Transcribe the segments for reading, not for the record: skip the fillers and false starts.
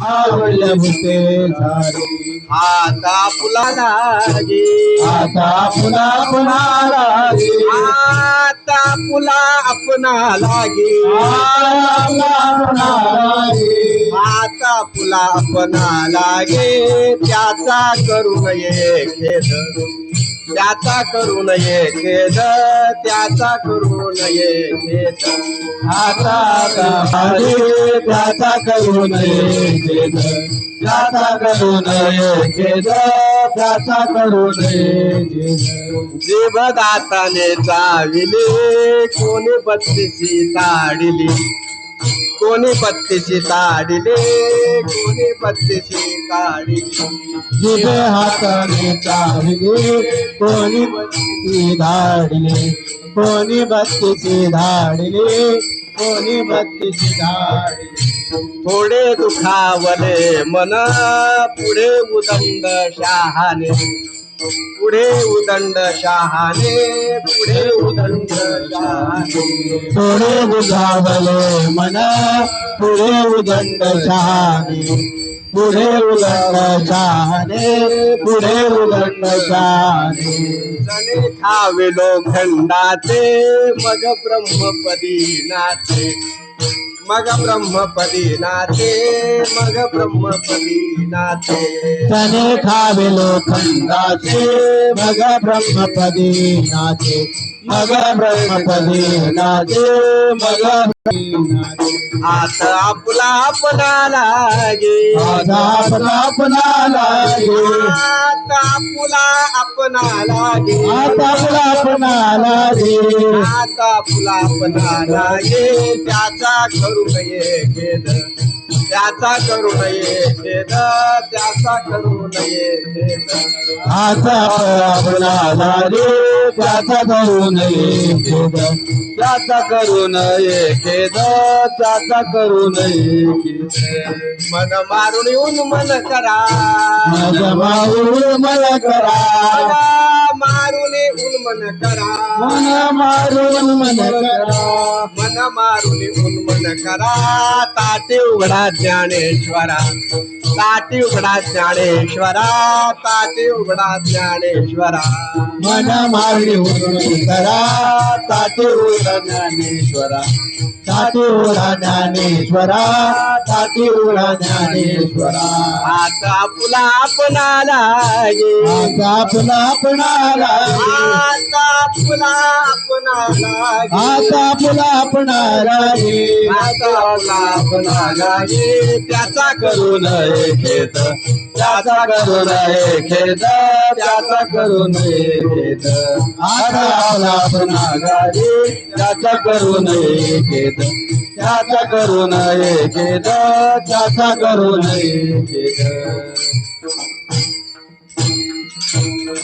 आवडल्या भुते झाले. आता फुला लागे, आता पुन्हा पुन्हा लागे. आता फुला आपणा लागे, पुन्हा पुन्हा लागे. आता फुला आपणा लागे. त्याचा करू नये खेद, त्याचा करू नये खेद, त्याचा करू नये खेद. आता लागे त्याचा करू नये खेद, त्याचा करू नये खेद, त्याचा करू नये खेद. जीभ दाताने चाविले, कोणी बत्तीसी ताडिली, कोणी बत्तीसी ताडिले, कोणी बत्तीसी ताडिली. जिभे हाताने चालले, कोणी बत्तीची धाडले, कोणी बत्तीची धाडले, कोणी बत्तीची धाडले. थोडे दुखावले मन, पुढे उदंड शहाणे, पुढे उदंड शहाणे, पुढे उदंड शहाणे. थोडे बुजावले मन, पुढे उदंड शहाणे, पुढे उदंड शहाणे, पुढे उदंड शहाणे. जणे खावे लोखंडाचे, मग ब्रह्मपदी नाचे, मग ब्रह्मपदी नाचे, मग ब्रह्मपदी नाचे. तने खावे लोखंडाचे, मग ब्रह्मपदी नाचे, मग ब्रह्मपदी नाचे, मग नाचे. आता आपला आपणा लागे, आता आपला आपला लागे. आता आपला आपणा लागे, आता आपला आपला लागे. आता आपला आपणा लागे. त्याचा करू नये खेद, त्याचा करू नये खेद, त्याचा करू नये खेद. आता आपला लागे त्याचा करू नये खेद, त्याचा करू नये खेद, त्याचा करू नये खेद. मन मारून येऊन मन करा, माझ्या माऊळ मला करा. मन मारून येऊन मन करा, मन मारून मन करा. मन मारून येऊन मन करा. ताटे उघडा ज्ञानेश्वरा, ताटे उघडा ज्ञानेश्वरा, ताटे उघडा ज्ञानेश्वरा. मन मारून करा. ताटे उघडा ज्ञानेश्वरा, ताटे उघडा ज्ञानेश्वरा, ताटे उघडा ज्ञानेश्वरा. आता आपला आपणा लागे, आता आपला आपणा लागे. आता आपला आपणा लागे, आता आपला आपणा लागे. आता आपला आपणा लागे. त्याचा करू नये खेद, त्याचा करू नये खेद, त्याचा करू नये खेद. आता आपला आपणा लागे. त्याचा करू नये खेद, त्याचा करू नये खेद, त्याचा करू नये खेद.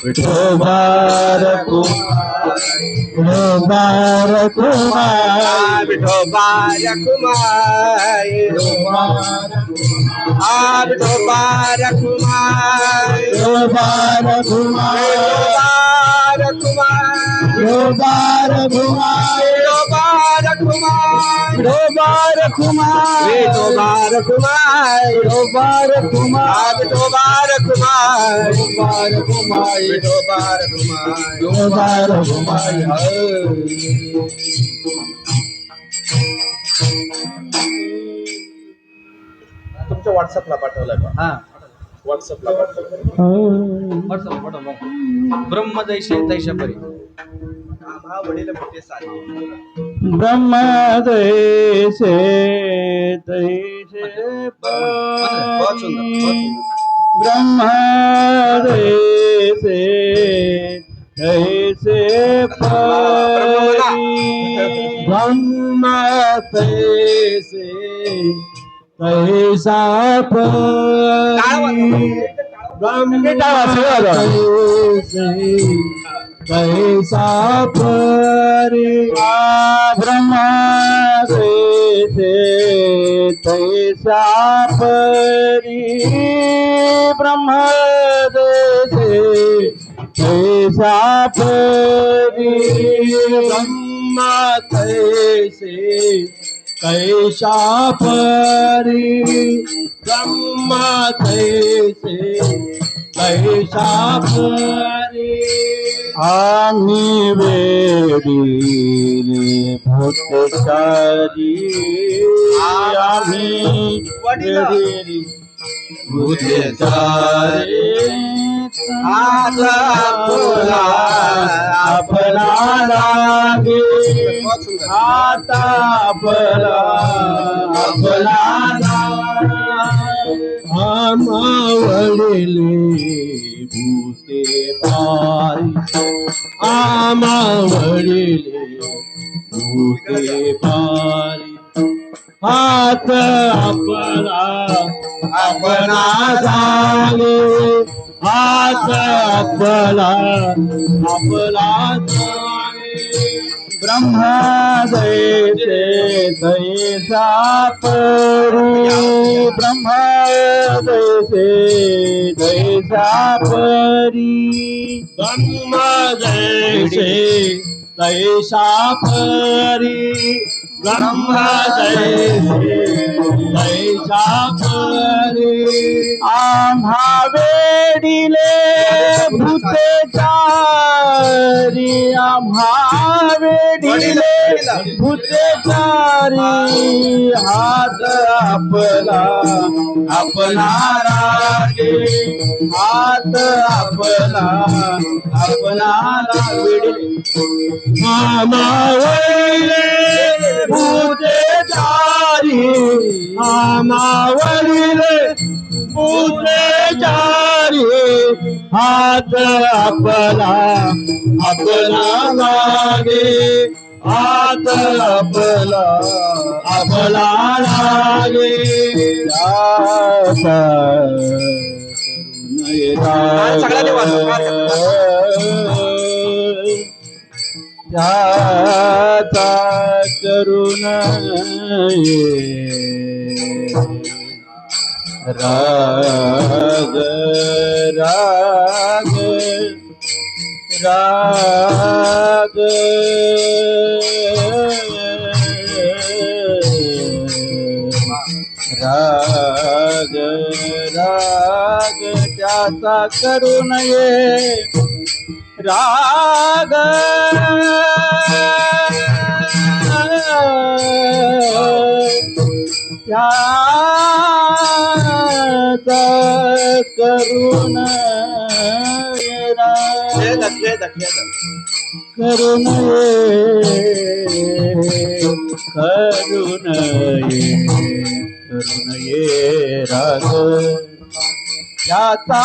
विठोबार कुमार, विठोबार कुमार, विठोबार कुमार, विठोबार विठोबार कुमार, विठोबार कुमार, विठोबार कुमार, विठोबार कुमार, विठोबार कुमार, विठोबार कुमार, विठोबार कुमार, विठोबार कुमार, विठोबार कुमार, विठोबार कुमार, विठोबार कुमार. विठोबार कुमार. तुमच्या व्हॉट्सअपला पाठवलाय का? हा व्हॉट्सअपला पाठवलाय. व्हॉट्सअप ब्रह्म जैसे तैशा परी. आम्हा वडील मोठे सारे ब्रह्म जैसे तैसे बहुत सुंदर, बहुत सुंदर. ब्रह्म जैसे तैसे परी. ब्रह्म तैसे तैसा परी. ब्रह्म तैसे कैसा परी. ब्रह्म जैसे तैसा परी. ब्रह्म जैसे तैसा परी. ब्रह्म तैसे कैसा परी. ब्रह्मा तैसे तैसा परी आम्ही वेडीले भूतचारी आम्ही वेडीले भूतचारी आता तुला आपला लागे बहुत सुंदर. आता आपला आमावडले भूते पारी आमावडले भूते पारी हात आपला आपला जागे हात आपला आपला ब्रह्मा दैसे दैसा परी ब्रह्मा दैसे दैसा परी ब्रह्मा दैसे दैसा परी ब्रह्मा दैसे दैसा परी आम्हा वेडीले भूते चारी आम्हा वेडीले भूते चारी हात आपला आपला रागे हात आपला आपला वेडीले आमावडले भूते चारी आमावडले भूते चारी हात आपला आपला लागे हात आपला आपला लागे सगळ्या देवाचा जाता करुण राग राग राग राग राग त्याचा करू नये राग त्याचा करू नये खेद खेद खेद करू नये राग याचा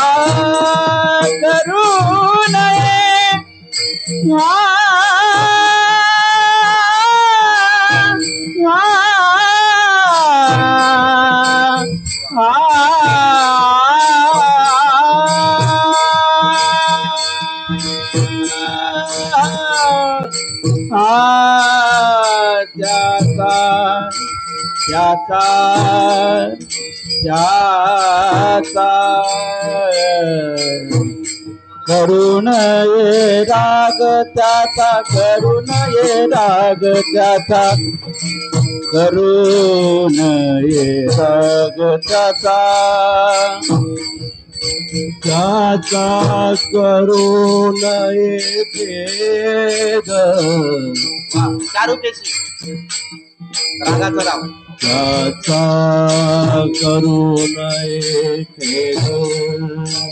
करू नये त्याचा करू नये राग त्याचा करू नये राग त्याचा करू नये राग त्याचा करू नये भेद चारू केशी रागाचं राव त्याचा करू नये खेद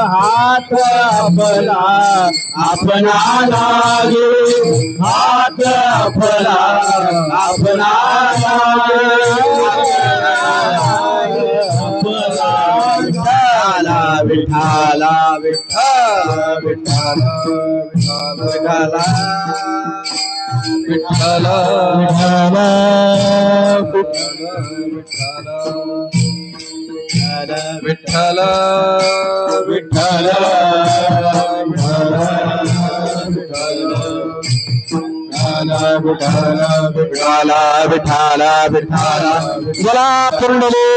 हाथ आपला अपना लागे हाथ आपला अपना लागे विठाला विठ्ठल विठ्ठल विठ्ठल विठ्ठल विठ्ठल विठ्ठल विठ्ठल विठ्ठल विठ्ठल विठ्ठल बोला पुंडलिक